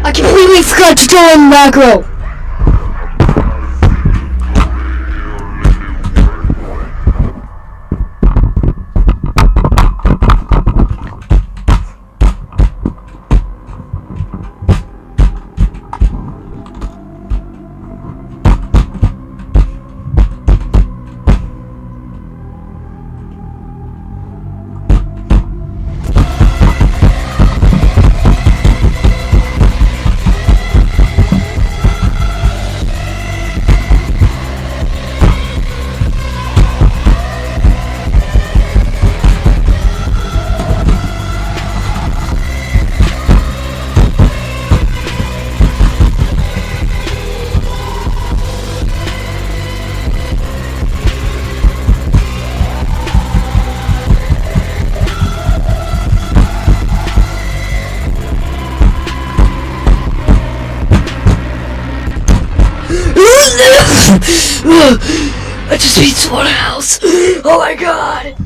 I completely forgot to throw in macro. I just beat someone else. Oh my god.